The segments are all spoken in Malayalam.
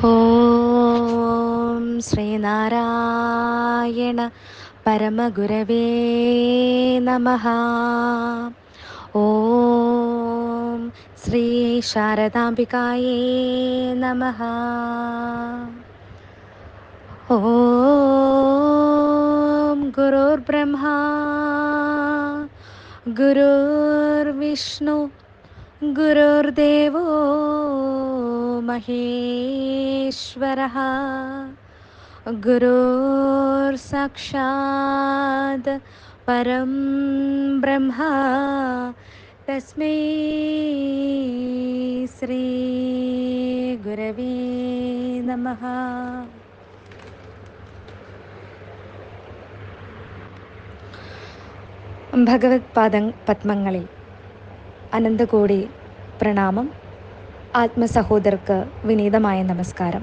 ഓം ശ്രീനാരായണ പരമഗുരവേ നമഃ. ഓം ശ്രീ ശാരദാംബികായേ നമഃ. ഓം ഗുരുർബ്രഹ്മാ ഗുരുർവിഷ്ണു ഗുരുർദേവോ മഹേശ്വരഃ ഗുരുർസാക്ഷാത് പരം ബ്രഹ്മ തസ്മൈ ശ്രീ ഗുരവേ നമഃ. ഭഗവത് പദ്മങ്ങളിൽ അനന്തകോടി പ്രണാമം. ആത്മസഹോദർക്ക് വിനീതമായ നമസ്കാരം.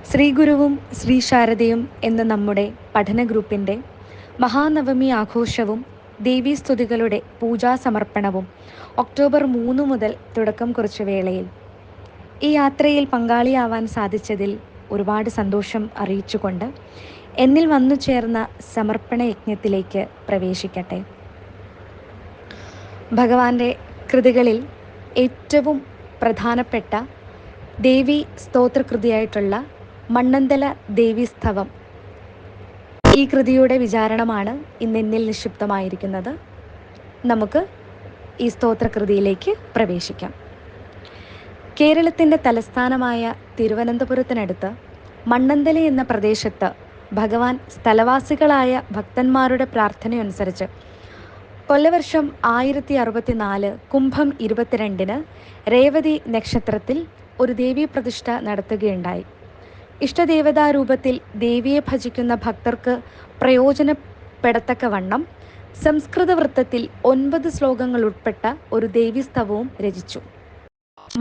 ശ്രീ ഗുരുവും ശ്രീ ശാരദയും എന്ന നമ്മുടെ പഠന ഗ്രൂപ്പിൻ്റെ മഹാനവമി ആഘോഷവും ദേവീസ്തുതികളുടെ പൂജാസമർപ്പണവും ഒക്ടോബർ 3 മുതൽ തുടക്കം കുറിച്ച വേളയിൽ ഈ യാത്രയിൽ പങ്കാളിയാവാൻ സാധിച്ചതിൽ ഒരുപാട് സന്തോഷം അറിയിച്ചുകൊണ്ട് എന്നിൽ വന്നു ചേർന്ന സമർപ്പണ യജ്ഞത്തിലേക്ക് പ്രവേശിക്കട്ടെ. ഭഗവാന്റെ കൃതികളിൽ ഏറ്റവും പ്രധാനപ്പെട്ട ദേവി സ്തോത്രകൃതിയായിട്ടുള്ള മണ്ണന്തല ദേവീസ്തവം, ഈ കൃതിയുടെ വിചാരണമാണ് ഇന്നെന്നിൽ നിക്ഷിപ്തമായിരിക്കുന്നത്. നമുക്ക് ഈ സ്തോത്രകൃതിയിലേക്ക് പ്രവേശിക്കാം. കേരളത്തിൻ്റെ തലസ്ഥാനമായ തിരുവനന്തപുരത്തിനടുത്ത് മണ്ണന്തല എന്ന പ്രദേശത്ത് ഭഗവാൻ സ്ഥലവാസികളായ ഭക്തന്മാരുടെ പ്രാർത്ഥനയനുസരിച്ച് കൊല്ലവർഷം 1064 കുംഭം 22 രേവതി നക്ഷത്രത്തിൽ ഒരു ദേവീ പ്രതിഷ്ഠ നടത്തുകയുണ്ടായി. ഇഷ്ടദേവതാരൂപത്തിൽ ദേവിയെ ഭജിക്കുന്ന ഭക്തർക്ക് പ്രയോജനപ്പെടത്തക്കവണ്ണം സംസ്കൃത വൃത്തത്തിൽ 9 ശ്ലോകങ്ങൾ ഉൾപ്പെട്ട ഒരു ദേവീസ്തവവും രചിച്ചു.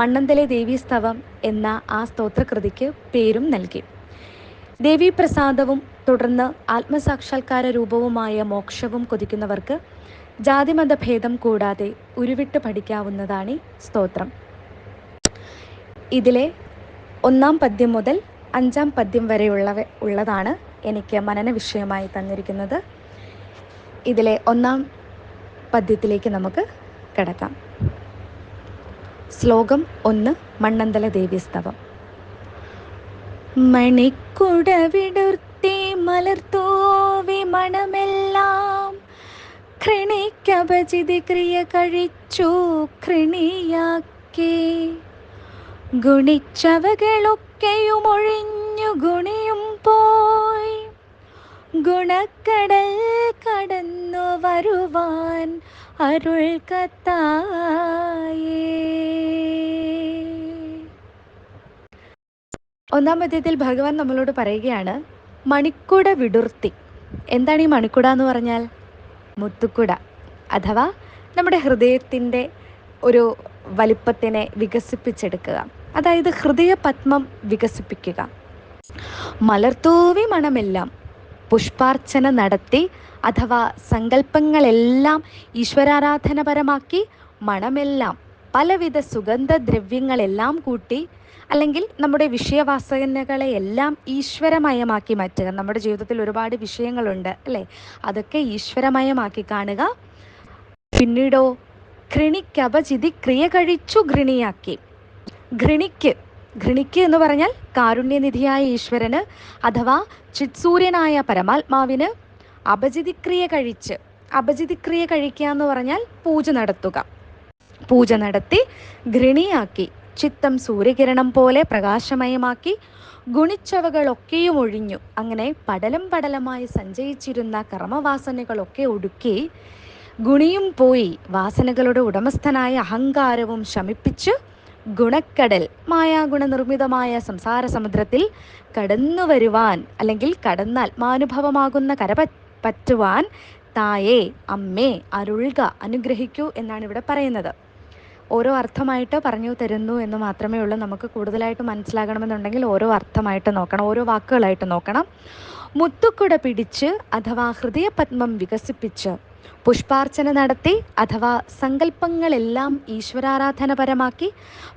മണ്ണന്തലെ ദേവീസ്തവം എന്ന ആ സ്തോത്രകൃതിക്ക് പേരും നൽകി. ദേവീപ്രസാദവും തുടർന്ന് ആത്മസാക്ഷാത്കാര രൂപവുമായ മോക്ഷവും കൊതിക്കുന്നവർക്ക് ജാതിമതഭേദം കൂടാതെ ഉരുവിട്ട് പഠിക്കാവുന്നതാണ് ഈ സ്തോത്രം. ഇതിലെ 1-ാം പദ്യം മുതൽ 5-ാം പദ്യം വരെ ഉള്ളതാണ് എനിക്ക് മനന വിഷയമായി തന്നിരിക്കുന്നത്. ഇതിലെ 1-ാം പദ്യത്തിലേക്ക് നമുക്ക് കടക്കാം. ശ്ലോകം 1, മണ്ണന്തല ദേവീസ്തവം. മണിക്കുട വിടുർത്തി മലർത്തോവി മണമെല്ലാം ഘൃണിക്കപചിതി ക്രിയ കഴിച്ചു ഘൃണിയാക്കി ഗുണിച്ചവകളൊക്കെയും ഒഴിഞ്ഞു ഗുണിയും പോയി ഗുണക്കടൽ കടന്നു വരുവാൻ അരുൾ കത്തായേ. 1-ാം പദ്യത്തിൽ ഭഗവാൻ നമ്മളോട് പറയുകയാണ്, മണിക്കുട വിടുർത്തി. എന്താണ് ഈ മണിക്കുട എന്ന് പറഞ്ഞാൽ? മുത്തുക്കുട, അഥവാ നമ്മുടെ ഹൃദയത്തിൻ്റെ ഒരു വലിപ്പത്തിനെ വികസിപ്പിച്ചെടുക്കുക, അതായത് ഹൃദയപത്മം വികസിപ്പിക്കുക. മലർത്തൂവി മണമെല്ലാം, പുഷ്പാർച്ചന നടത്തി അഥവാ സങ്കല്പങ്ങളെല്ലാം ഈശ്വരാരാധനപരമാക്കി മണമെല്ലാം പലവിധ സുഗന്ധദ്രവ്യങ്ങളെല്ലാം കൂട്ടി, അല്ലെങ്കിൽ നമ്മുടെ വിഷയവാസനകളെയെല്ലാം ഈശ്വരമയമാക്കി മാറ്റുക. നമ്മുടെ ജീവിതത്തിൽ ഒരുപാട് വിഷയങ്ങളുണ്ട് അല്ലേ? അതൊക്കെ ഈശ്വരമയമാക്കി കാണുക. പിന്നീടോ ഘൃണിക്കപചിതി ക്രിയ കഴിച്ചു ഘൃണിയാക്കി. ഘൃണിക്ക് എന്ന് പറഞ്ഞാൽ കാരുണ്യനിധിയായ ഈശ്വരന് അഥവാ ചിത്സൂര്യനായ പരമാത്മാവിന് അപചിതിക്രിയ കഴിച്ച്, അപചിതിക്രിയ കഴിക്കുക എന്ന് പറഞ്ഞാൽ പൂജ നടത്തുക. പൂജ നടത്തി ഘൃണിയാക്കി, ചിത്തം സൂര്യകിരണം പോലെ പ്രകാശമയമാക്കി ഗുണിച്ചവകളൊക്കെയും ഒഴിഞ്ഞു. അങ്ങനെ പടലം പടലമായി സഞ്ചയിച്ചിരുന്ന കർമ്മവാസനകളൊക്കെ ഒടുക്കി ഗുണിയും പോയി വാസനകളുടെ ഉടമസ്ഥനായ അഹങ്കാരവും ശമിപ്പിച്ച് ഗുണക്കടൽ, മായാഗുണനിർമ്മിതമായ സംസാര സമുദ്രത്തിൽ കടന്നു വരുവാൻ, അല്ലെങ്കിൽ കടന്ന് ആത്മാനുഭവമാകുന്ന പറ്റുവാൻ തായേ, അമ്മേ, അരുൾക, അനുഗ്രഹിക്കൂ എന്നാണ് ഇവിടെ പറയുന്നത്. ഓരോ അർത്ഥമായിട്ട് പറഞ്ഞു തരുന്നു എന്ന് മാത്രമേ ഉള്ളൂ. നമുക്ക് കൂടുതലായിട്ട് മനസ്സിലാകണമെന്നുണ്ടെങ്കിൽ ഓരോ അർത്ഥമായിട്ട് നോക്കണം, ഓരോ വാക്കുകളായിട്ട് നോക്കണം. മുത്തുക്കുട പിടിച്ച് അഥവാ ഹൃദയപത്മം വികസിപ്പിച്ച് പുഷ്പാർച്ചന നടത്തി അഥവാ സങ്കല്പങ്ങളെല്ലാം ഈശ്വരാരാധനപരമാക്കി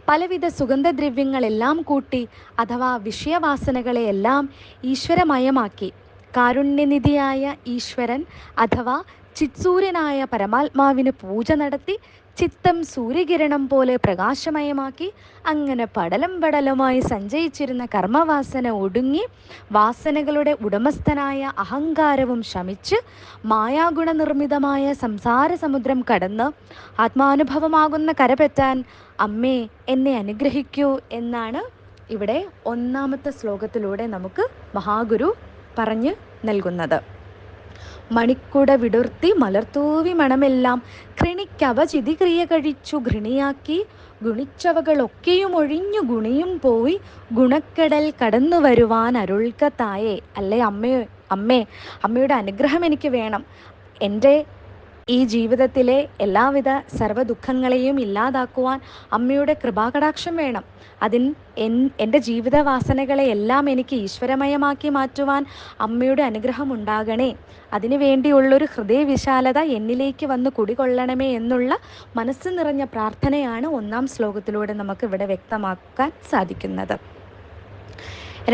പലവിധ സുഗന്ധദ്രവ്യങ്ങളെല്ലാം കൂട്ടി അഥവാ വിഷയവാസനകളെയെല്ലാം ഈശ്വരമയമാക്കി കാരുണ്യനിധിയായ ഈശ്വരൻ അഥവാ ചിത്സൂര്യനായ പരമാത്മാവിന് പൂജ നടത്തി ചിത്തം സൂര്യകിരണം പോലെ പ്രകാശമയമാക്കി അങ്ങനെ പടലം പടലമായി സഞ്ചയിച്ചിരുന്ന കർമ്മവാസന ഒടുങ്ങി വാസനകളുടെ ഉടമസ്ഥനായ അഹങ്കാരവും ശമിച്ച് മായാഗുണനിർമ്മിതമായ സംസാര സമുദ്രം കടന്ന് ആത്മാനുഭവമാകുന്ന കരപറ്റാൻ അമ്മേ എന്നെ അനുഗ്രഹിക്കൂ എന്നാണ് ഇവിടെ ഒന്നാമത്തെ ശ്ലോകത്തിലൂടെ നമുക്ക് മഹാഗുരു പറഞ്ഞു നൽകുന്നത്. മണിക്കുട വിടുർത്തി മലർത്തൂവി മണമെല്ലാം കൃണിക്കവചിതി ക്രിയ കഴിച്ചു ഘൃണിയാക്കി ഗുണിച്ചവകളൊക്കെയും ഒഴിഞ്ഞു ഗുണിയും പോയി ഗുണക്കടൽ കടന്നു വരുവാൻ അരുൾക്ക തായേ. അല്ലേ അമ്മയുടെ അനുഗ്രഹം എനിക്ക് വേണം. എൻ്റെ ഈ ജീവിതത്തിലെ എല്ലാവിധ സർവ്വദുഃഖങ്ങളെയും ഇല്ലാതാക്കുവാൻ അമ്മയുടെ കൃപാകടാക്ഷം വേണം. എൻ്റെ ജീവിതവാസനകളെ എല്ലാം എനിക്ക് ഈശ്വരമയമാക്കി മാറ്റുവാൻ അമ്മയുടെ അനുഗ്രഹം ഉണ്ടാകണേ. അതിനു വേണ്ടിയുള്ളൊരു ഹൃദയവിശാലത എന്നിലേക്ക് വന്ന് കുടികൊള്ളണമേ എന്നുള്ള മനസ്സ് നിറഞ്ഞ പ്രാർത്ഥനയാണ് ഒന്നാം ശ്ലോകത്തിലൂടെ നമുക്ക് ഇവിടെ വ്യക്തമാക്കാൻ സാധിക്കുന്നത്.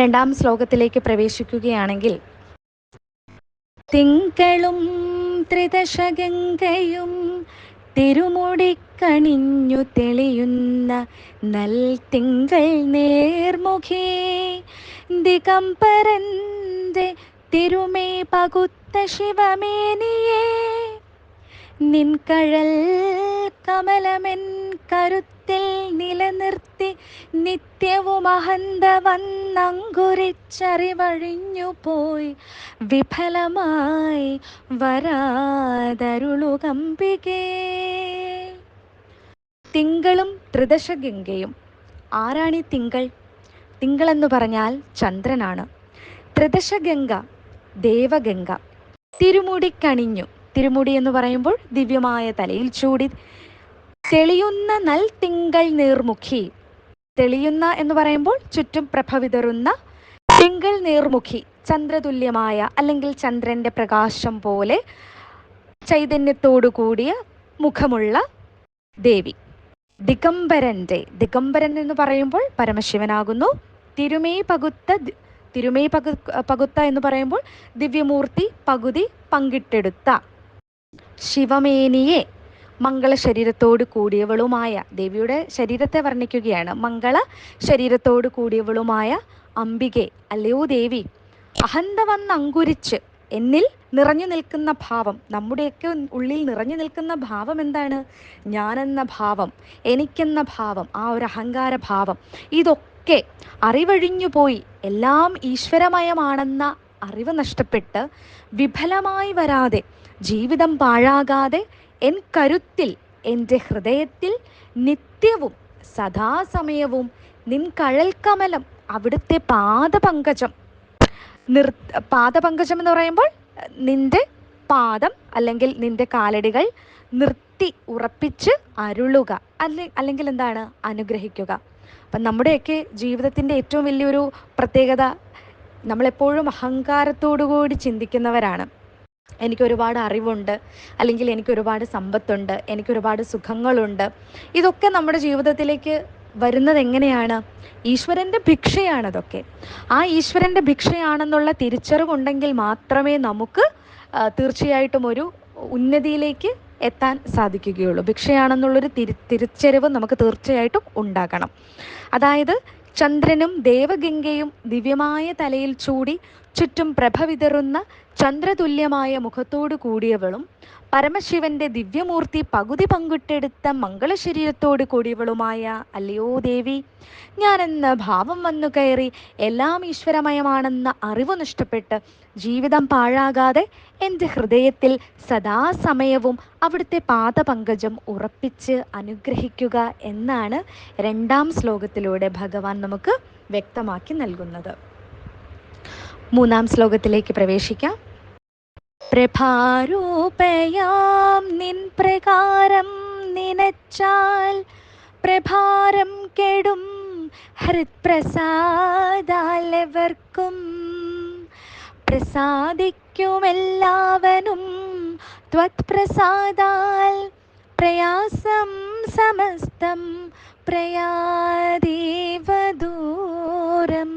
രണ്ടാം ശ്ലോകത്തിലേക്ക് പ്രവേശിക്കുകയാണെങ്കിൽ, തിങ്കളും ത്രിദശഗംഗയും തിരുമുടിക്കണിഞ്ഞു തെളിയുന്ന നൽ തിങ്കൾ നേർമുഖേ ദിഗംബരന്റെ തിരുമേ പകുത്ത ശിവമേനിയേ നിൻകഴൽ കമലമെൻ കരുത്തിൽ നിലനിർത്തി നിത്യവും അഹന്ത വന്നങ്കുരിച്ചറിവഴിഞ്ഞു പോയി വിഫലമായി വരാതരുളുകമ്പികേ. തിങ്കളും ത്രിദശഗംഗയും. ആരാണീ തിങ്കൾ? തിങ്കളെന്ന് പറഞ്ഞാൽ ചന്ദ്രനാണ്. ത്രിദശഗംഗ ദേവഗംഗ. തിരുമുടിക്കണിഞ്ഞു. തിരുമുടി എന്ന് പറയുമ്പോൾ ദിവ്യമായ തലയിൽ ചൂടി തെളിയുന്ന നൽ തിങ്കൾ നീർമുഖി. തെളിയുന്ന എന്ന് പറയുമ്പോൾ ചുറ്റും പ്രഭ വിതറുന്ന തിങ്കൾ നീർമുഖി, ചന്ദ്രതുല്യമായ അല്ലെങ്കിൽ ചന്ദ്രന്റെ പ്രകാശം പോലെ ചൈതന്യത്തോടു കൂടിയ മുഖമുള്ള ദേവി. ദിഗംബരൻ എന്ന് പറയുമ്പോൾ പരമശിവനാകുന്നു. തിരുമേ പകുത്ത എന്ന് പറയുമ്പോൾ ദിവ്യമൂർത്തി പകുതി പങ്കിട്ടെടുത്ത ശിവമേനിയെ മംഗള ശരീരത്തോട് കൂടിയവളുമായ, ദേവിയുടെ ശരീരത്തെ വർണ്ണിക്കുകയാണ്, മംഗള ശരീരത്തോട് കൂടിയവളുമായ അംബികെ, അല്ലയോ ദേവി, അഹന്ത വന്ന് അങ്കുരിച്ച് എന്നിൽ നിറഞ്ഞു നിൽക്കുന്ന ഭാവം, നമ്മുടെയൊക്കെ ഉള്ളിൽ നിറഞ്ഞു നിൽക്കുന്ന ഭാവം എന്താണ്? ഞാനെന്ന ഭാവം, എനിക്കെന്ന ഭാവം, ആ ഒരു അഹങ്കാര ഭാവം, ഇതൊക്കെ അറിവഴിഞ്ഞു പോയി എല്ലാം ഈശ്വരമയമാണെന്ന അറിവ് നഷ്ടപ്പെട്ട് വിഫലമായി വരാതെ, ജീവിതം പാഴാകാതെ എൻ കരുത്തിൽ, എൻ്റെ ഹൃദയത്തിൽ നിത്യവും സദാസമയവും നിൻ കഴൽക്കമലം, അവിടുത്തെ പാദപങ്കജം എന്ന് പറയുമ്പോൾ നിന്റെ പാദം അല്ലെങ്കിൽ നിന്റെ കാലടികൾ നിർത്തി ഉറപ്പിച്ച് അരുളുക, അല്ലെങ്കിൽ എന്താണ്? അനുഗ്രഹിക്കുക. അപ്പം നമ്മുടെയൊക്കെ ജീവിതത്തിൻ്റെ ഏറ്റവും വലിയൊരു പ്രത്യേകത, നമ്മളെപ്പോഴും അഹങ്കാരത്തോടുകൂടി ചിന്തിക്കുന്നവരാണ്. എനിക്കൊരുപാട് അറിവുണ്ട്, അല്ലെങ്കിൽ എനിക്കൊരുപാട് സമ്പത്തുണ്ട്, എനിക്കൊരുപാട് സുഖങ്ങളുണ്ട്. ഇതൊക്കെ നമ്മുടെ ജീവിതത്തിലേക്ക് വരുന്നത് എങ്ങനെയാണ്? ഈശ്വരൻ്റെ ഭിക്ഷയാണതൊക്കെ. ആ ഈശ്വരൻ്റെ ഭിക്ഷയാണെന്നുള്ള തിരിച്ചറിവുണ്ടെങ്കിൽ മാത്രമേ നമുക്ക് തീർച്ചയായിട്ടും ഒരു ഉന്നതിയിലേക്ക് എത്താൻ സാധിക്കുകയുള്ളൂ. ഭിക്ഷയാണെന്നുള്ളൊരു തിരിച്ചറിവ് നമുക്ക് തീർച്ചയായിട്ടും ഉണ്ടാകണം. അതായത് ചന്ദ്രനും ദേവഗംഗയും ദിവ്യമായ തലയിൽ ചൂടി ചുറ്റും പ്രഭ വിതറുന്ന ചന്ദ്രതുല്യമായ മുഖത്തോടു കൂടിയവളും പരമശിവന്റെ ദിവ്യമൂർത്തി പകുതി പങ്കിട്ടെടുത്ത മംഗളശരീരത്തോട് കൂടിയവളുമായ അല്ലയോ ദേവി, ഞാനെന്ന ഭാവം വന്നു കയറി എല്ലാം ഈശ്വരമയമാണെന്ന അറിവ് നഷ്ടപ്പെട്ട് ജീവിതം പാഴാകാതെ എൻ്റെ ഹൃദയത്തിൽ സദാസമയവും അവിടുത്തെ പാദപങ്കജം ഉറപ്പിച്ച് അനുഗ്രഹിക്കുക എന്നാണ് രണ്ടാം ശ്ലോകത്തിലൂടെ ഭഗവാൻ നമുക്ക് വ്യക്തമാക്കി നൽകുന്നത്. മൂന്നാം ശ്ലോകത്തിലേക്ക് പ്രവേശിക്കാം. പ്രഭാരൂപയാം നിൻ പ്രകാരം നിനച്ചാൽ പ്രഭാരം കെടും ഹൃത്പ്രസാദാലെവർക്കും പ്രസാദിക്കുമെല്ലാവനും ത്വത്പ്രസാദാൽ പ്രയാസം സമസ്തം പ്രയാതീവ ദൂരം.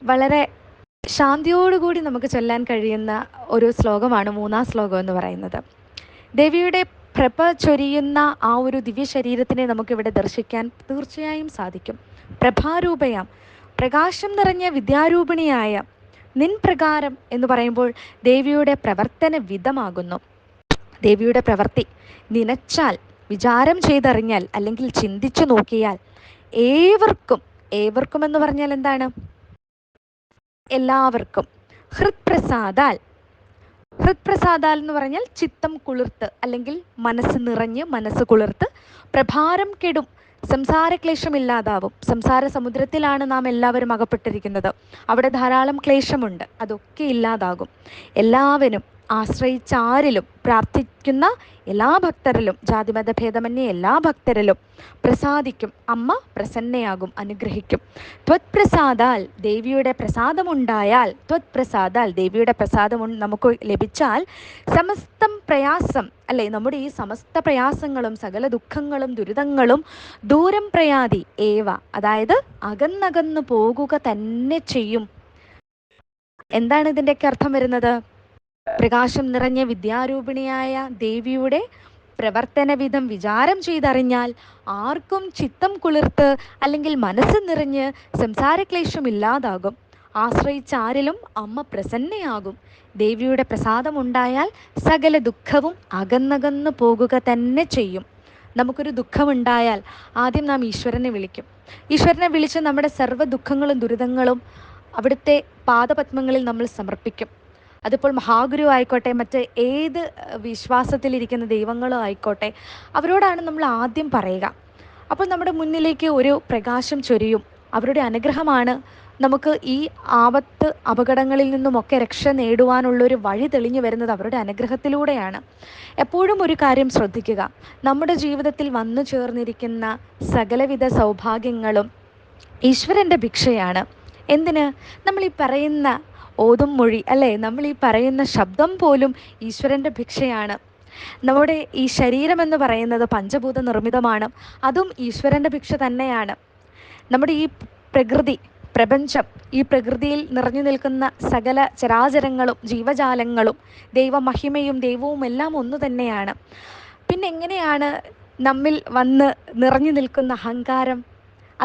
വളരെ ശാന്തിയോടുകൂടി നമുക്ക് ചൊല്ലാൻ കഴിയുന്ന ഒരു ശ്ലോകമാണ് 3-ാം ശ്ലോകം എന്ന് പറയുന്നത്. ദേവിയുടെ പ്രഭ ചൊരിയുന്ന ആ ഒരു ദിവ്യ ശരീരത്തിനെ നമുക്കിവിടെ ദർശിക്കാൻ തീർച്ചയായും സാധിക്കും. പ്രഭാരൂപയാം, പ്രകാശം നിറഞ്ഞ വിദ്യാരൂപിണിയായ നിൻ പ്രകാരം എന്ന് പറയുമ്പോൾ ദേവിയുടെ പ്രവർത്തന വിധമാകുന്നു. ദേവിയുടെ പ്രവൃത്തി നനച്ചാൽ, വിചാരം ചെയ്തറിഞ്ഞാൽ, അല്ലെങ്കിൽ ചിന്തിച്ചു നോക്കിയാൽ ഏവർക്കും എന്ന് പറഞ്ഞാൽ എന്താണ്? എല്ലാവർക്കും. ഹൃത്പ്രസാദാൽ എന്ന് പറഞ്ഞാൽ ചിത്തം കുളിർത്ത്, അല്ലെങ്കിൽ മനസ്സ് നിറഞ്ഞ്, മനസ്സ് കുളിർത്ത്. പ്രഭാരം കെടും, സംസാരക്ലേശമില്ലാതാവും. സംസാര സമുദ്രത്തിലാണ് നാം എല്ലാവരും അകപ്പെട്ടിരിക്കുന്നത്. അവിടെ ധാരാളം ക്ലേശമുണ്ട്, അതൊക്കെ ഇല്ലാതാകും. എല്ലാവരും ആശ്രയിച്ചാരിലും പ്രാർത്ഥിക്കുന്ന എല്ലാ ഭക്തരിലും, ജാതിമത ഭേദമന്യേ എല്ലാ ഭക്തരിലും പ്രസാദിക്കും. അമ്മ പ്രസന്നയാകും, അനുഗ്രഹിക്കും. ത്വത്പ്രസാദാൽ, ദേവിയുടെ പ്രസാദമുണ്ടായാൽ, ദേവിയുടെ പ്രസാദം നമുക്ക് ലഭിച്ചാൽ, സമസ്തം പ്രയാസം, അല്ലെ, നമ്മുടെ ഈ സമസ്ത പ്രയാസങ്ങളും സകല ദുഃഖങ്ങളും ദുരിതങ്ങളും ദൂരം പ്രയാതി ഏവ, അതായത് അകന്നകന്നു പോകുക തന്നെ ചെയ്യും. എന്താണ് ഇതിൻ്റെയൊക്കെ അർത്ഥം വരുന്നത്? പ്രകാശം നിറഞ്ഞ വിദ്യാരൂപിണിയായ ദേവിയുടെ പ്രവർത്തന വിധം വിചാരം ചെയ്തറിഞ്ഞാൽ ആർക്കും ചിത്തം കുളിർത്ത്, അല്ലെങ്കിൽ മനസ്സ് നിറഞ്ഞ് സംസാരക്ലേശമില്ലാതാകും. ആശ്രയിച്ചാരിലും അമ്മ പ്രസന്നയാകും. ദേവിയുടെ പ്രസാദമുണ്ടായാൽ സകല ദുഃഖവും അകന്നകന്നു പോകുക തന്നെ ചെയ്യും. നമുക്കൊരു ദുഃഖമുണ്ടായാൽ ആദ്യം നാം ഈശ്വരനെ വിളിക്കും. ഈശ്വരനെ വിളിച്ച് നമ്മുടെ സർവ്വ ദുഃഖങ്ങളും ദുരിതങ്ങളും അവിടുത്തെ പാദപത്മങ്ങളിൽ നമ്മൾ സമർപ്പിക്കും. അതിപ്പോൾ മഹാഗുരു ആയിക്കോട്ടെ, മറ്റ് ഏത് വിശ്വാസത്തിലിരിക്കുന്ന ദൈവങ്ങളോ ആയിക്കോട്ടെ, അവരോടാണ് നമ്മൾ ആദ്യം പറയുക. അപ്പോൾ നമ്മുടെ മുന്നിലേക്ക് ഒരു പ്രകാശം ചൊരിയും. അവരുടെ അനുഗ്രഹമാണ് നമുക്ക് ഈ ആപത്ത് അപകടങ്ങളിൽ നിന്നുമൊക്കെ രക്ഷ നേടുവാനുള്ളൊരു വഴി തെളിഞ്ഞു വരുന്നത് അവരുടെ അനുഗ്രഹത്തിലൂടെയാണ്. എപ്പോഴും ഒരു കാര്യം ശ്രദ്ധിക്കുക, നമ്മുടെ ജീവിതത്തിൽ വന്നു ചേർന്നിരിക്കുന്ന സകലവിധ സൗഭാഗ്യങ്ങളും ഈശ്വരൻ്റെ ഭിക്ഷയാണ്. എന്തിന്? നമ്മൾ ഈ പറയുന്ന ഓതും മൊഴി, അല്ലേ, നമ്മൾ ഈ പറയുന്ന ശബ്ദം പോലും ഈശ്വരൻ്റെ ഭിക്ഷയാണ്. നമ്മുടെ ഈ ശരീരം എന്ന് പറയുന്നത് പഞ്ചഭൂത നിർമ്മിതമാണ്, അതും ഈശ്വരൻ്റെ ഭിക്ഷ തന്നെയാണ്. നമ്മുടെ ഈ പ്രപഞ്ചം, ഈ പ്രകൃതിയിൽ നിറഞ്ഞു നിൽക്കുന്ന സകല ചരാചരങ്ങളും ജീവജാലങ്ങളും ദൈവമഹിമയും ദൈവവും എല്ലാം ഒന്നു തന്നെയാണ്. പിന്നെ എങ്ങനെയാണ് നമ്മിൽ വന്ന് നിറഞ്ഞു നിൽക്കുന്ന അഹങ്കാരം?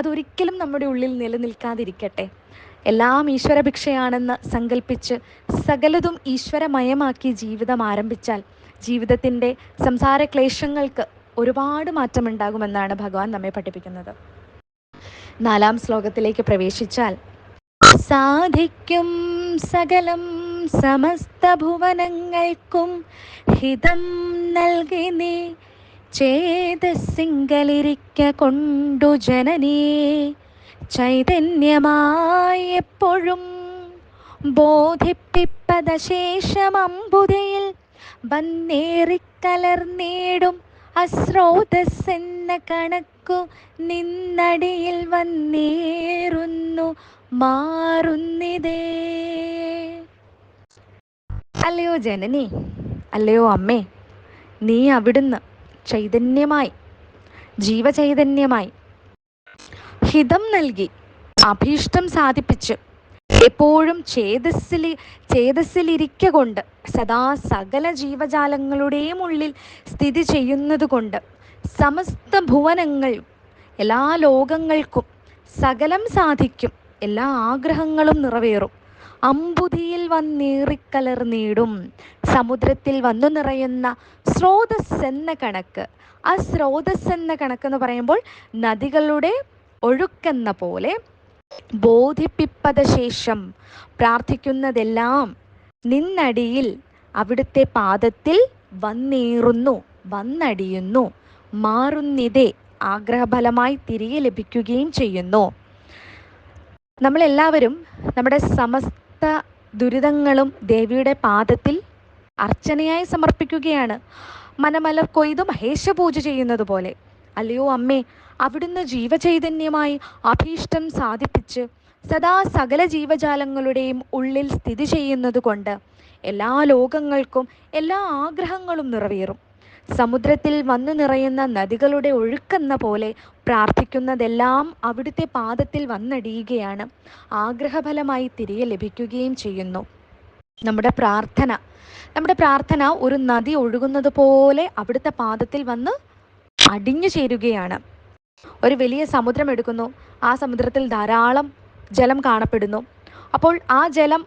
അതൊരിക്കലും നമ്മുടെ ഉള്ളിൽ നിലനിൽക്കാതിരിക്കട്ടെ. എല്ലാം ഈശ്വരഭിക്ഷയാണെന്ന് സങ്കല്പിച്ച് സകലതും ഈശ്വരമയമാക്കി ജീവിതം ആരംഭിച്ചാൽ ജീവിതത്തിൻ്റെ സംസാര ക്ലേശങ്ങൾക്ക് ഒരുപാട് മാറ്റമുണ്ടാകുമെന്നാണ് ഭഗവാൻ നമ്മെ പഠിപ്പിക്കുന്നത്. 4-ാം ശ്ലോകത്തിലേക്ക് പ്രവേശിച്ചാൽ, സാധിക്കും സകലം സമസ്ത ഭുവനങ്ങൾക്കും ഹിതം നൽകി നീ ചേതസ്സിങ്കലിരിക്ക കൊണ്ടു ജനനീ ചൈതന്യമായി എപ്പോഴും ബോധിപ്പിപ്പതശേഷമമ്പുതയിൽ വന്നേറിക്കലർന്നേടും അസ്രോതസ്സെന്ന കണക്കു നിന്നടിയിൽ വന്നേറുന്നു മാറുന്നിതേ. അല്ലയോ ജനനി, അല്ലയോ അമ്മേ, നീ അവിടുന്ന് ചൈതന്യമായി, ജീവചൈതന്യമായി ഹിതം നൽകി അഭീഷ്ടം സാധിപ്പിച്ച് എപ്പോഴും ചേതസ്സിലിരിക്ക കൊണ്ട് സദാ സകല ജീവജാലങ്ങളുടെയും ഉള്ളിൽ സ്ഥിതി ചെയ്യുന്നത് കൊണ്ട് സമസ്ത ഭുവനങ്ങളും എല്ലാ ലോകങ്ങൾക്കും സകലം സാധിക്കും, എല്ലാ ആഗ്രഹങ്ങളും നിറവേറും. അമ്പുതിയിൽ വന്നേറിക്കലർന്നീടും, സമുദ്രത്തിൽ വന്നു നിറയുന്ന സ്രോതസ് എന്ന കണക്ക്. ആ സ്രോതസ് എന്ന കണക്കെന്ന് പറയുമ്പോൾ നദികളുടെ ഒഴുക്കെന്ന പോലെ ബോധിപ്പിപ്പത ശേഷം പ്രാർത്ഥിക്കുന്നതെല്ലാം നിന്നടിയിൽ, അവിടുത്തെ പാദത്തിൽ വന്നേറുന്നു, വന്നടിയുന്നു, മാറുന്നിതേ, ആഗ്രഹഫലമായി തിരികെ ലഭിക്കുകയും ചെയ്യുന്നു. നമ്മളെല്ലാവരും നമ്മുടെ സമസ്ത ദുരിതങ്ങളും ദേവിയുടെ പാദത്തിൽ അർച്ചനയായി സമർപ്പിക്കുകയാണ്. മനമലർ കൊയ്തു മഹേശപൂജ ചെയ്യുന്നത് പോലെ. അല്ലയോ അമ്മേ, അവിടുന്ന് ജീവചൈതന്യമായി അഭീഷ്ടം സാധിപ്പിച്ച് സദാ സകല ജീവജാലങ്ങളുടെയും ഉള്ളിൽ സ്ഥിതി ചെയ്യുന്നത് കൊണ്ട് എല്ലാ ലോകങ്ങൾക്കും എല്ലാ ആഗ്രഹങ്ങളും നിറവേറും. സമുദ്രത്തിൽ വന്നു നിറയുന്ന നദികളുടെ ഒഴുക്കെന്ന പോലെ പ്രാർത്ഥിക്കുന്നതെല്ലാം അവിടുത്തെ പാദത്തിൽ വന്നടിയുകയാണ്. ആഗ്രഹഫലമായി തിരികെ ലഭിക്കുകയും ചെയ്യുന്നു. നമ്മുടെ പ്രാർത്ഥന ഒരു നദി ഒഴുകുന്നത് പോലെ അവിടുത്തെ പാദത്തിൽ വന്ന് അടിഞ്ഞു ചേരുകയാണ്. ഒരു വലിയ സമുദ്രം എടുക്കുന്നു, ആ സമുദ്രത്തിൽ ധാരാളം ജലം കാണപ്പെടുന്നു. അപ്പോൾ ആ ജലം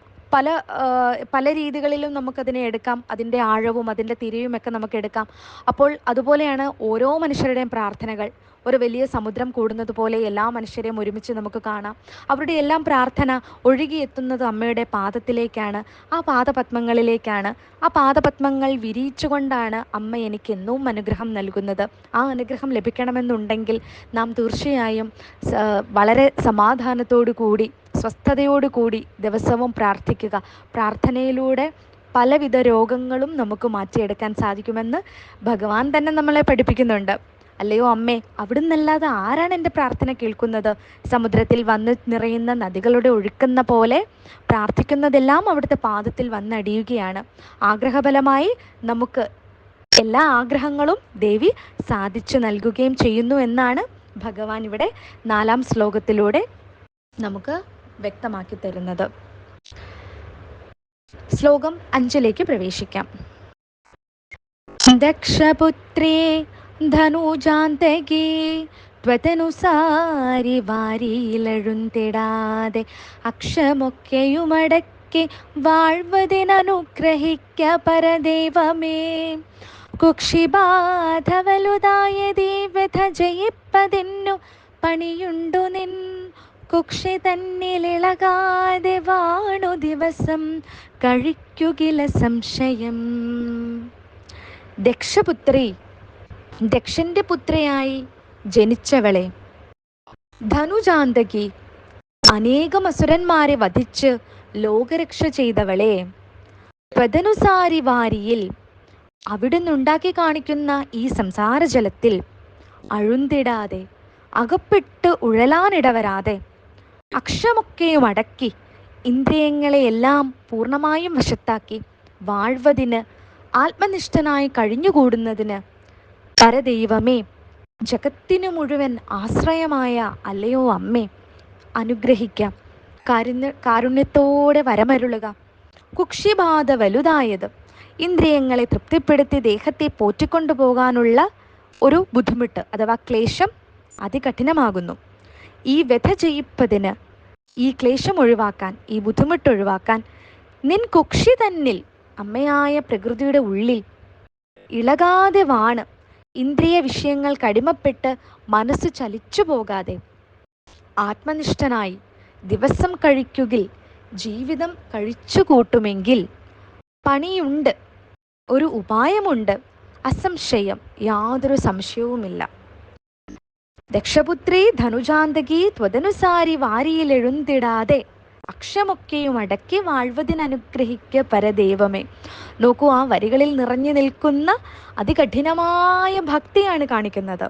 പല രീതികളിലും നമുക്കതിനെ എടുക്കാം. അതിൻ്റെ ആഴവും അതിൻ്റെ തിരയുമൊക്കെ നമുക്ക് എടുക്കാം. അപ്പോൾ അതുപോലെയാണ് ഓരോ മനുഷ്യരുടെയും പ്രാർത്ഥനകൾ. ഒരു വലിയ സമുദ്രം കൂടുന്നത് പോലെ എല്ലാ മനുഷ്യരെയും ഒരുമിച്ച് നമുക്ക് കാണാം. അവരുടെ എല്ലാം പ്രാർത്ഥന ഒഴുകിയെത്തുന്നത് അമ്മയുടെ പാദത്തിലേക്കാണ്, ആ പാദപത്മങ്ങളിലേക്കാണ്. ആ പാദപത്മങ്ങൾ വിരിയിച്ചുകൊണ്ടാണ് അമ്മ എനിക്ക് എന്നും അനുഗ്രഹം നൽകുന്നത്. ആ അനുഗ്രഹം ലഭിക്കണമെന്നുണ്ടെങ്കിൽ നാം തീർച്ചയായും വളരെ സമാധാനത്തോടു കൂടി, സ്വസ്ഥതയോടു കൂടി ദിവസവും പ്രാർത്ഥിക്കുക. പ്രാർത്ഥനയിലൂടെ പലവിധ രോഗങ്ങളും നമുക്ക് മാറ്റിയെടുക്കാൻ സാധിക്കുമെന്ന് ഭഗവാൻ തന്നെ നമ്മളെ പഠിപ്പിക്കുന്നുണ്ട്. അല്ലയോ അമ്മേ, അവിടുന്നല്ലാതെ ആരാണ് എൻ്റെ പ്രാർത്ഥന കേൾക്കുന്നത്? സമുദ്രത്തിൽ വന്ന് നിറയുന്ന നദികളുടെ ഒഴുക്കുന്ന പോലെ പ്രാർത്ഥിക്കുന്നതെല്ലാം അവിടുത്തെ പാദത്തിൽ വന്നടിയുകയാണ്. ആഗ്രഹഫലമായി നമുക്ക് എല്ലാ ആഗ്രഹങ്ങളും ദേവി സാധിച്ചു നൽകുകയും ചെയ്യുന്നു എന്നാണ് ഭഗവാൻ ഇവിടെ 4-ാം ശ്ലോകത്തിലൂടെ നമുക്ക് വ്യക്തമാക്കി തരുന്നത്. ശ്ലോകം 5 പ്രവേശിക്കാം. ദക്ഷപുത്രേ ധനുജാന്തകേ ത്വതനുസാരി വാരിയിലഴുന്തിടാതെ അക്ഷമൊക്കെയുമടക്കി വാഴ്വതിനനുഗ്രഹിക്ക പരദേവമേ. കുക്ഷിബാധവലുതായ ദേവത ജയിപ്പതിന്നു പണിയുണ്ടു നിൻ കുക്ഷി തന്നിലിളകാതെ വാണു ദിവസം കഴിക്കുകില സംശയം. ദക്ഷപുത്രി, ദക്ഷന്റെ പുത്രിയായി ജനിച്ചവളെ, ധനുജാന്തകി, അനേകം അസുരന്മാരെ വധിച്ച് ലോകരക്ഷ ചെയ്തവളെ, ത്വതനുസാരി വാരിയിൽ, അവിടുന്ന് ഉണ്ടാക്കി കാണിക്കുന്ന ഈ സംസാര ജലത്തിൽ അഴുന്തിടാതെ, അകപ്പെട്ട് ഉഴലാനിടവരാതെ, അക്ഷമൊക്കെയും അടക്കി ഇന്ദ്രിയങ്ങളെയെല്ലാം പൂർണ്ണമായും വശത്താക്കി വാഴ്വതിന്, ആത്മനിഷ്ഠനായി കഴിഞ്ഞുകൂടുന്നതിന് പരദൈവമേ, ജഗത്തിനു മുഴുവൻ ആശ്രയമായ അല്ലയോ അമ്മേ, അനുഗ്രഹിക്കാം, കാരുണ്യത്തോടെ വരമരുളുക. കുക്ഷിബാധ വലുതായത്, ഇന്ദ്രിയങ്ങളെ തൃപ്തിപ്പെടുത്തി ദേഹത്തെ പോറ്റിക്കൊണ്ടുപോകാനുള്ള ഒരു ബുദ്ധിമുട്ട് അഥവാ ക്ലേശം അതികഠിനമാകുന്നു. ഈ വ്യഥ ചെയ്യിപ്പതിന്, ഈ ക്ലേശം ഒഴിവാക്കാൻ, ഈ ബുദ്ധിമുട്ട് ഒഴിവാക്കാൻ നിൻ കുക്ഷി തന്നിൽ, അമ്മയായ പ്രകൃതിയുടെ ഉള്ളിൽ ഇളകാതെ വാണ്, ഇന്ദ്രിയ വിഷയങ്ങൾക്ക് അടിമപ്പെട്ട് മനസ്സ് ചലിച്ചു പോകാതെ ആത്മനിഷ്ഠനായി ദിവസം കഴിക്കുകിൽ, ജീവിതം കഴിച്ചു കൂട്ടുമെങ്കിൽ പണിയുണ്ട്, ഒരു ഉപായമുണ്ട്, അസംശയം, യാതൊരു സംശയവുമില്ല. ദക്ഷപുത്രി ധനുജാന്തകി ത്വതനുസാരി വാരിയിലെഴുന്തിടാതെ അക്ഷമൊക്കെയും അടക്കി വാഴ്വതിനനുഗ്രഹിക്ക പരദേവമേ. നോക്കൂ, ആ വരികളിൽ നിറഞ്ഞു നിൽക്കുന്ന അതികഠിനമായ ഭക്തിയാണ് കാണിക്കുന്നത്.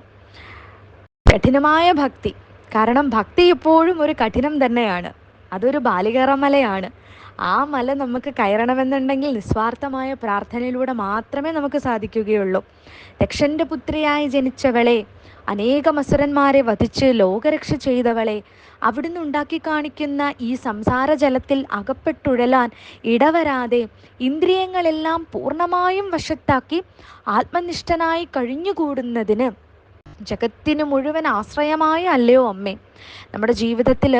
കഠിനമായ ഭക്തി. കാരണം ഭക്തി ഇപ്പോഴും ഒരു കഠിനം തന്നെയാണ്. അതൊരു ബാലികേറമലയാണ്. ആ മല നമുക്ക് കയറണമെന്നുണ്ടെങ്കിൽ നിസ്വാർത്ഥമായ പ്രാർത്ഥനയിലൂടെ മാത്രമേ നമുക്ക് സാധിക്കുകയുള്ളൂ. ദക്ഷന്റെ പുത്രിയായി ജനിച്ചവളെ, അനേകം അസുരന്മാരെ വധിച്ച് ലോകരക്ഷ ചെയ്തവളെ, അവിടുന്ന് ഉണ്ടാക്കി കാണിക്കുന്ന ഈ സംസാര ജലത്തിൽ അകപ്പെട്ടുഴലാൻ ഇടവരാതെ ഇന്ദ്രിയങ്ങളെല്ലാം പൂർണ്ണമായും വശത്താക്കി ആത്മനിഷ്ഠനായി കഴിഞ്ഞുകൂടുന്നതിന് ജഗത്തിന് മുഴുവൻ ആശ്രയമായ അല്ലയോ അമ്മേ. നമ്മുടെ ജീവിതത്തിൽ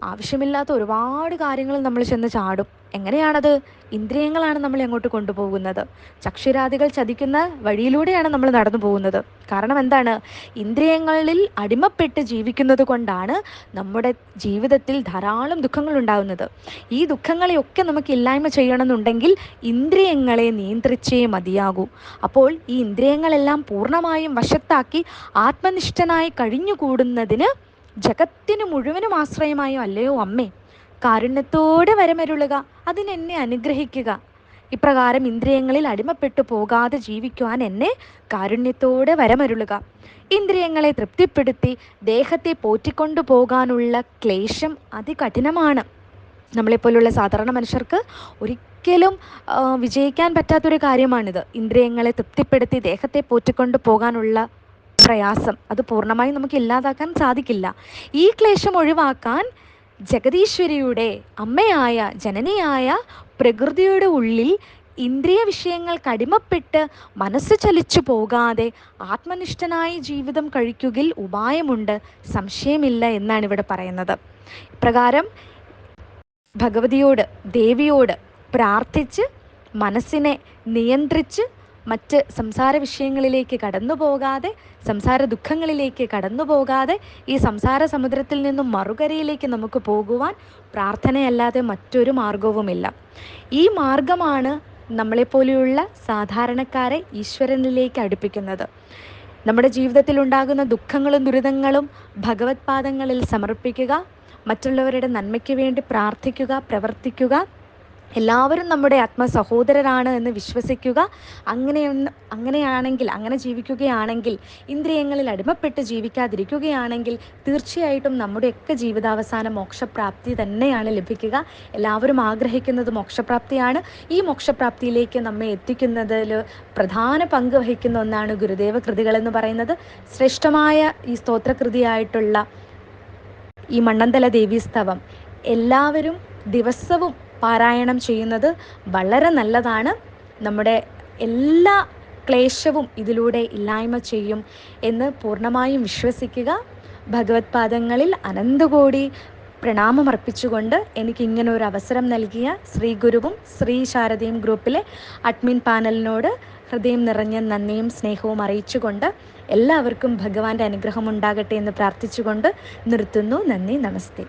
ആവശ്യമില്ലാത്ത ഒരുപാട് കാര്യങ്ങൾ നമ്മൾ ചെന്ന് ചാടും. എങ്ങനെയാണത്? ഇന്ദ്രിയങ്ങളാണ് നമ്മളെ അങ്ങോട്ട് കൊണ്ടുപോകുന്നത്. ചക്ഷുരാദികൾ ചതിക്കുന്ന വഴിയിലൂടെയാണ് നമ്മൾ നടന്നു പോകുന്നത്. കാരണം എന്താണ്? ഇന്ദ്രിയങ്ങളിൽ അടിമപ്പെട്ട് ജീവിക്കുന്നത് കൊണ്ടാണ് നമ്മുടെ ജീവിതത്തിൽ ധാരാളം ദുഃഖങ്ങൾ ഉണ്ടാകുന്നത്. ഈ ദുഃഖങ്ങളെയൊക്കെ നമുക്ക് ഇല്ലായ്മ ചെയ്യണമെന്നുണ്ടെങ്കിൽ ഇന്ദ്രിയങ്ങളെ നിയന്ത്രിച്ചേ മതിയാകൂ. അപ്പോൾ ഈ ഇന്ദ്രിയങ്ങളെല്ലാം പൂർണ്ണമായും വശത്താക്കി ആത്മനിഷ്ഠനായി കഴിഞ്ഞുകൂടുന്നതിന് ജഗത്തിന് മുഴുവനും ആശ്രയമായോ അല്ലയോ അമ്മേ, കാരുണ്യത്തോടെ വരമരുളുക, അതിനെന്നെ അനുഗ്രഹിക്കുക. ഇപ്രകാരം ഇന്ദ്രിയങ്ങളിൽ അടിമപ്പെട്ടു പോകാതെ ജീവിക്കുവാൻ എന്നെ കാരുണ്യത്തോടെ വരമരുളുക. ഇന്ദ്രിയങ്ങളെ തൃപ്തിപ്പെടുത്തി ദേഹത്തെ പോറ്റിക്കൊണ്ടു പോകാനുള്ള ക്ലേശം അതികഠിനമാണ്. നമ്മളെപ്പോലുള്ള സാധാരണ മനുഷ്യർക്ക് ഒരിക്കലും വിജയിക്കാൻ പറ്റാത്തൊരു കാര്യമാണിത്. ഇന്ദ്രിയങ്ങളെ തൃപ്തിപ്പെടുത്തി ദേഹത്തെ പോറ്റിക്കൊണ്ട് പോകാനുള്ള പ്രയാസം അത് പൂർണ്ണമായും നമുക്ക് ഇല്ലാതാക്കാൻ സാധിക്കില്ല. ഈ ക്ലേശം ഒഴിവാക്കാൻ ജഗദീശ്വരിയുടെ അമ്മയായ ജനനിയായ പ്രകൃതിയുടെ ഉള്ളിൽ ഇന്ദ്രിയ വിഷയങ്ങൾക്ക് അടിമപ്പെട്ട് മനസ്സ് ചലിച്ചു പോകാതെ ആത്മനിഷ്ഠനായി ജീവിതം കഴിക്കുകയിൽ ഉപായമുണ്ട്, സംശയമില്ല എന്നാണ് ഇവിടെ പറയുന്നത്. ഇപ്രകാരം ഭഗവതിയോട് ദേവിയോട് പ്രാർത്ഥിച്ച് മനസ്സിനെ നിയന്ത്രിച്ച് മറ്റ് സംസാര വിഷയങ്ങളിലേക്ക് കടന്നു പോകാതെ, സംസാര ദുഃഖങ്ങളിലേക്ക് കടന്നു പോകാതെ ഈ സംസാര സമുദ്രത്തിൽ നിന്നും മറുകരയിലേക്ക് നമുക്ക് പോകുവാൻ പ്രാർത്ഥനയല്ലാതെ മറ്റൊരു മാർഗവുമില്ല. ഈ മാർഗമാണ് നമ്മളെപ്പോലെയുള്ള സാധാരണക്കാരെ ഈശ്വരനിലേക്ക് അടുപ്പിക്കുന്നത്. നമ്മുടെ ജീവിതത്തിൽ ഉണ്ടാകുന്ന ദുഃഖങ്ങളും ദുരിതങ്ങളും ഭഗവത് പാദങ്ങളിൽ സമർപ്പിക്കുക, മറ്റുള്ളവരുടെ നന്മയ്ക്ക് വേണ്ടി പ്രാർത്ഥിക്കുക, പ്രവർത്തിക്കുക, എല്ലാവരും നമ്മുടെ ആത്മസഹോദരരാണ് എന്ന് വിശ്വസിക്കുക. അങ്ങനെ ജീവിക്കുകയാണെങ്കിൽ, ഇന്ദ്രിയങ്ങളിൽ അടിമപ്പെട്ട് ജീവിക്കാതിരിക്കുകയാണെങ്കിൽ തീർച്ചയായിട്ടും നമ്മുടെയൊക്കെ ജീവിതാവസാനം മോക്ഷപ്രാപ്തി തന്നെയാണ് ലഭിക്കുക. എല്ലാവരും ആഗ്രഹിക്കുന്നത് മോക്ഷപ്രാപ്തിയാണ്. ഈ മോക്ഷപ്രാപ്തിയിലേക്ക് നമ്മെ എത്തിക്കുന്നതിൽ പ്രധാന പങ്ക് വഹിക്കുന്ന ഒന്നാണ് ഗുരുദേവ കൃതികളെന്ന് പറയുന്നത്. ശ്രേഷ്ഠമായ ഈ സ്തോത്രകൃതിയായിട്ടുള്ള ഈ മണ്ണന്തല ദേവീസ്തവം എല്ലാവരും ദിവസവും പാരായണം ചെയ്യുന്നത് വളരെ നല്ലതാണ്. നമ്മുടെ എല്ലാ ക്ലേശവും ഇതിലൂടെ ഇല്ലായ്മ ചെയ്യും എന്ന് പൂർണ്ണമായും വിശ്വസിക്കുക. ഭഗവത് പാദങ്ങളിൽ അനന്തകോടി പ്രണാമമർപ്പിച്ചുകൊണ്ട് എനിക്കിങ്ങനെ ഒരു അവസരം നൽകിയ ശ്രീ ഗുരുവും ശ്രീ ശാരദയും ഗ്രൂപ്പിലെ അഡ്മിൻ പാനലിനോട് ഹൃദയം നിറഞ്ഞ നന്ദിയും സ്നേഹവും അറിയിച്ചുകൊണ്ട് എല്ലാവർക്കും ഭഗവാന്റെ അനുഗ്രഹം ഉണ്ടാകട്ടെ എന്ന് പ്രാർത്ഥിച്ചുകൊണ്ട് നിർത്തുന്നു. നന്ദി, നമസ്തേ.